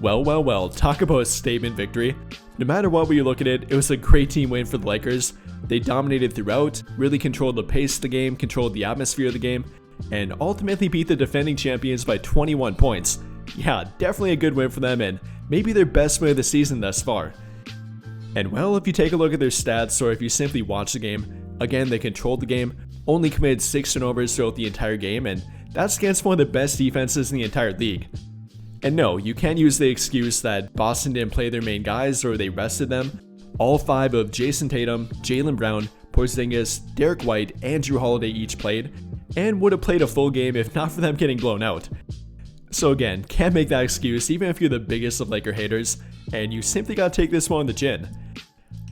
Well, talk about a statement victory. No matter what way you look at it, it was a great team win for the Lakers. They dominated throughout, really controlled the pace of the game, controlled the atmosphere of the game, and ultimately beat the defending champions by 21 points. Yeah, definitely a good win for them, and maybe their best win of the season thus far. And well, if you take a look at their stats, or if you simply watch the game, again, they controlled the game, only committed 6 turnovers throughout the entire game, and that's against one of the best defenses in the entire league. And no, you can't use the excuse that Boston didn't play their main guys or they rested them. All 5 of Jason Tatum, Jaylen Brown, Porzingis, Derek White, and Jrue Holiday each played, and would have played a full game if not for them getting blown out. So again, can't make that excuse even if you're the biggest of Laker haters, and you simply gotta take this one on the chin.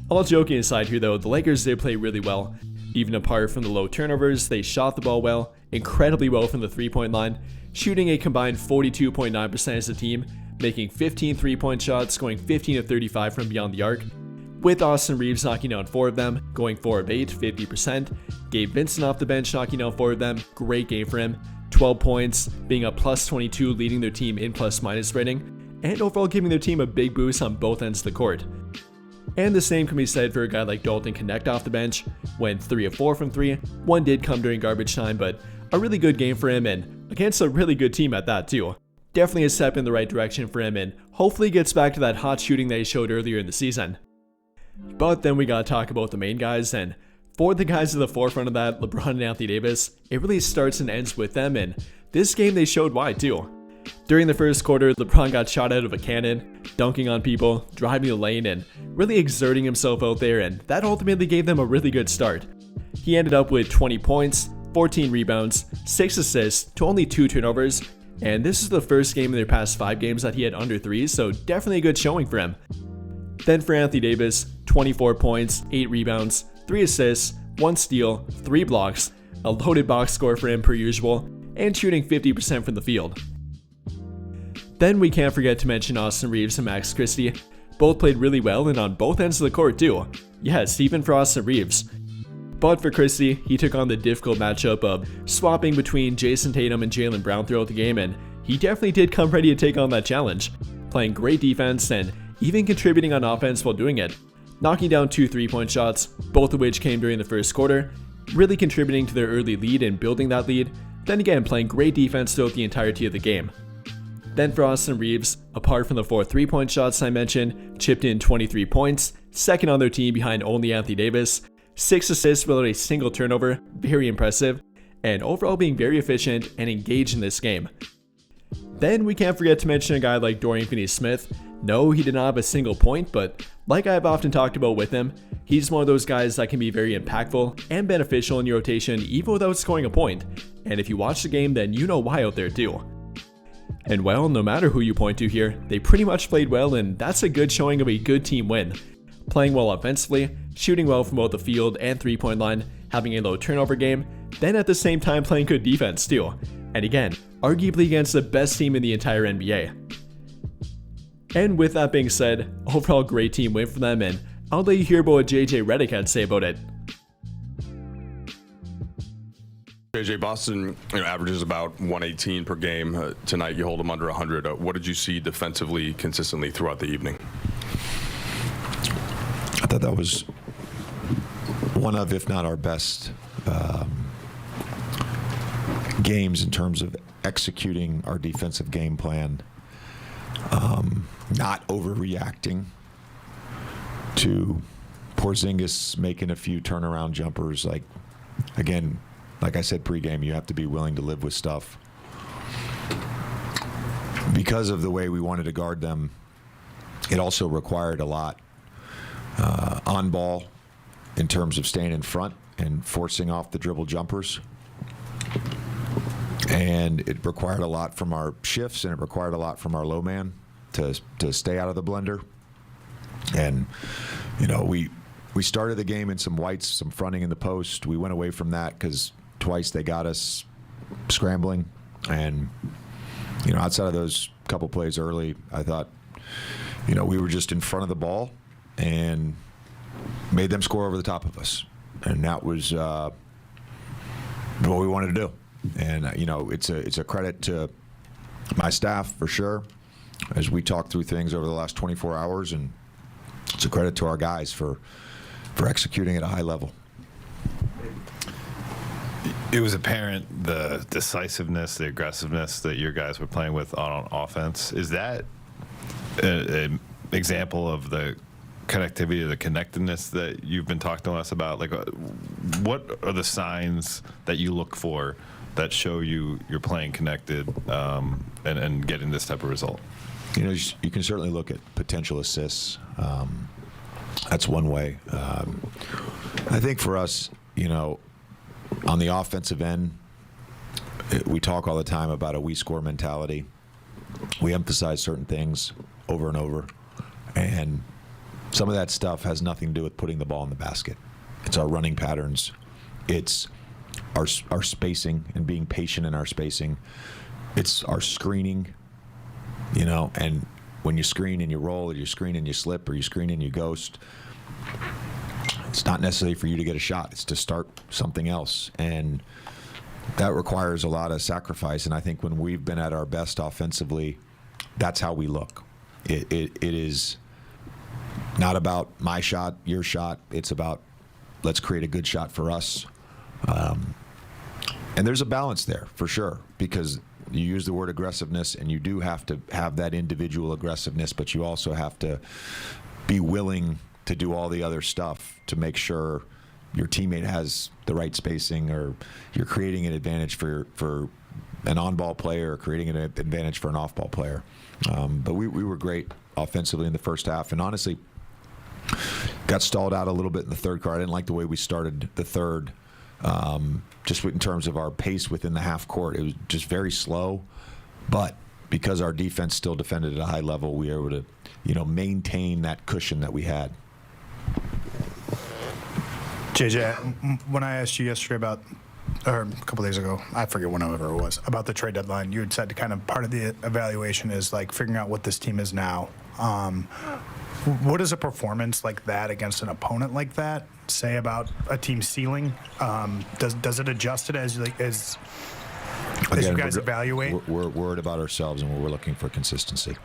All joking aside here though, the Lakers did play really well. Even apart from the low turnovers, they shot the ball well, incredibly well from the 3-point line, shooting a combined 42.9% as a team, making 15 3-point shots, going 15 of 35 from beyond the arc, with Austin Reeves knocking down 4 of them, going 4 of 8, 50%, Gabe Vincent off the bench knocking down 4 of them, great game for him, 12 points, being a plus 22, leading their team in plus-minus rating, and overall giving their team a big boost on both ends of the court. And the same can be said for a guy like Dalton Connect off the bench, went 3 of 4 from 3, 1 did come during garbage time, but a really good game for him, and against a really good team at that too. Definitely a step in the right direction for him, and hopefully gets back to that hot shooting that he showed earlier in the season. But then we gotta talk about the main guys, and for the guys at the forefront of that, LeBron and Anthony Davis, it really starts and ends with them, and this game they showed why too. During the first quarter, LeBron got shot out of a cannon, dunking on people, driving the lane, and really exerting himself out there, and that ultimately gave them a really good start. He ended up with 20 points, 14 rebounds, 6 assists to only 2 turnovers, and this is the first game in their past 5 games that he had under 3, so definitely a good showing for him. Then for Anthony Davis, 24 points, 8 rebounds, 3 assists, 1 steal, 3 blocks, a loaded box score for him per usual, and shooting 50% from the field. Then we can't forget to mention Austin Reeves and Max Christie. Both played really well and on both ends of the court too. Yes, even for Austin Reeves. But for Christie, he took on the difficult matchup of swapping between Jason Tatum and Jaylen Brown throughout the game, and he definitely did come ready to take on that challenge, playing great defense and even contributing on offense while doing it, knocking down 2 3-point shots, both of which came during the first quarter, really contributing to their early lead and building that lead, then again playing great defense throughout the entirety of the game. Then for Austin Reeves, apart from the 4 3-point shots I mentioned, chipped in 23 points, second on their team behind only Anthony Davis, 6 assists without a single turnover, very impressive, and overall being very efficient and engaged in this game. Then we can't forget to mention a guy like Dorian Finney-Smith. No, he did not have a single point, but like I've often talked about with him, he's one of those guys that can be very impactful and beneficial in your rotation even without scoring a point, and if you watch the game then you know why out there too. And well, no matter who you point to here, they pretty much played well, and that's a good showing of a good team win. Playing well offensively, shooting well from both the field and 3-point line, having a low turnover game, then at the same time playing good defense too. And again, arguably against the best team in the entire NBA. And with that being said, overall great team win for them, and I'll let you hear about what JJ Redick had to say about it. JJ, Boston averages about 118 per game. Tonight you hold them under 100. What did you see defensively consistently throughout the evening? I thought that was one of, if not our best games in terms of executing our defensive game plan. Not overreacting to Porzingis making a few turnaround jumpers. Like I said pregame, you have to be willing to live with stuff. Because of the way we wanted to guard them, it also required a lot on ball in terms of staying in front and forcing off the dribble jumpers. And it required a lot from our shifts, and it required a lot from our low man to stay out of the blender. And, we started the game in some whites, some fronting in the post. We went away from that because twice they got us scrambling. And, outside of those couple plays early, I thought, we were just in front of the ball and made them score over the top of us. And that was what we wanted to do. And it's a credit to my staff for sure, as we talked through things over the last 24 hours, and it's a credit to our guys for executing at a high level. It was apparent the decisiveness, the aggressiveness that your guys were playing with on offense. Is that an example of the connectivity, the connectedness that you've been talking to us about? Like, what are the signs that you look for that show you're playing connected and getting this type of result? You can certainly look at potential assists. That's one way. I think for us, on the offensive end, we talk all the time about a we score mentality. We emphasize certain things over and over, and some of that stuff has nothing to do with putting the ball in the basket. It's our running patterns. It's our spacing and being patient in our spacing. It's our screening, and when you screen and you roll, or you screen and you slip, or you screen and you ghost, it's not necessarily for you to get a shot. It's to start something else. And that requires a lot of sacrifice. And I think when we've been at our best offensively, that's how we look. It is not about my shot, your shot. It's about, let's create a good shot for us. And there's a balance there for sure, because you use the word aggressiveness, and you do have to have that individual aggressiveness, but you also have to be willing to do all the other stuff to make sure your teammate has the right spacing, or you're creating an advantage for an on-ball player, or creating an advantage for an off-ball player. But we were great offensively in the first half, and honestly got stalled out a little bit in the third quarter. I didn't like the way we started the third, just in terms of our pace within the half court. It was just very slow, but because our defense still defended at a high level, we were able to maintain that cushion that we had. JJ, when I asked you yesterday or a couple days ago, I forget whenever it was, about the trade deadline, you had said kind of part of the evaluation is like figuring out what this team is now. What does a performance like that against an opponent like that say about a team's ceiling? Does it adjust it as you guys evaluate? We're worried about ourselves, and we're looking for consistency.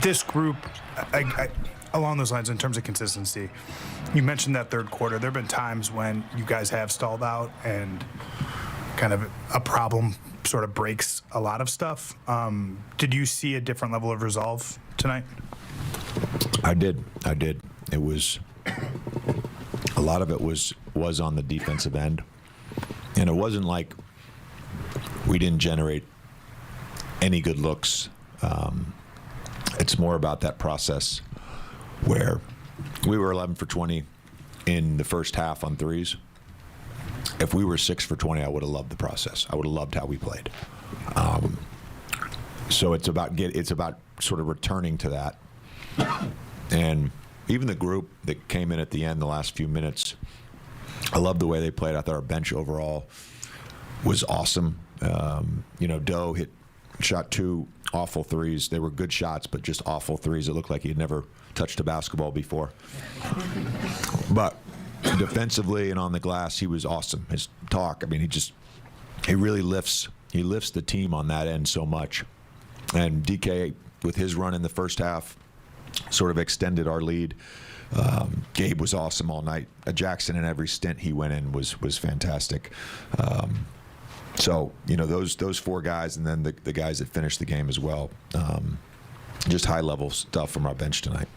This group, along those lines, in terms of consistency, you mentioned that third quarter. There have been times when you guys have stalled out, and kind of a problem sort of breaks a lot of stuff. Did you see a different level of resolve tonight? I did. It was a lot of it was on the defensive end, and it wasn't like we didn't generate any good looks. It's more about that process where we were 11 for 20 in the first half on threes. If we were 6 for 20, I would have loved the process. I would have loved how we played. So it's about sort of returning to that. And even the group that came in at the end, the last few minutes, I loved the way they played. I thought our bench overall was awesome. Doe shot 2 awful threes. They were good shots, but just awful threes. It looked like he had never touched a basketball before. But defensively and on the glass, he was awesome. His talk, he really lifts the team on that end so much. And DK, with his run in the first half, sort of extended our lead. Gabe was awesome all night. Jackson, in every stint he went in, was fantastic. So those 4 guys, and then the guys that finished the game as well. Just high level stuff from our bench tonight.